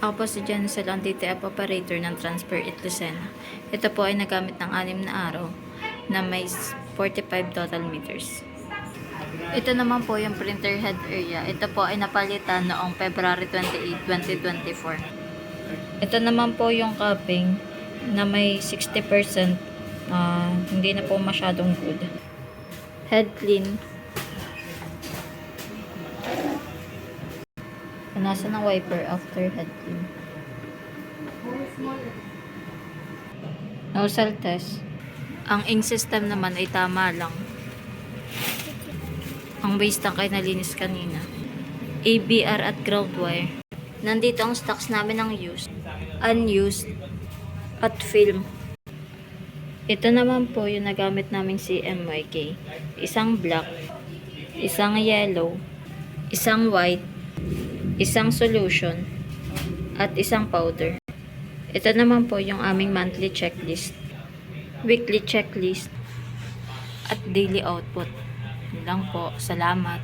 Ako po si Janisel, ang DTF operator ng Transfer It Lucena. Ito po ay nagamit ng 6 na araw na may 45 total meters. Ito naman po yung printer head area. Ito po ay napalitan noong February 28, 2024. Ito naman po yung cupping na may 60% hindi na po masyadong good. Head clean. Nasa ng wiper after head clean. Nozzle test. Ang ink system naman ay tama lang. Ang base tank ay nalinis kanina. ABR at ground wire. Nandito ang stocks namin ng used, unused, at film. Ito naman po yung nagamit naming CMYK. Isang black, isang yellow, isang white, isang solution, at isang powder. Ito naman po yung aming monthly checklist, weekly checklist, at daily output. Yun lang po. Salamat.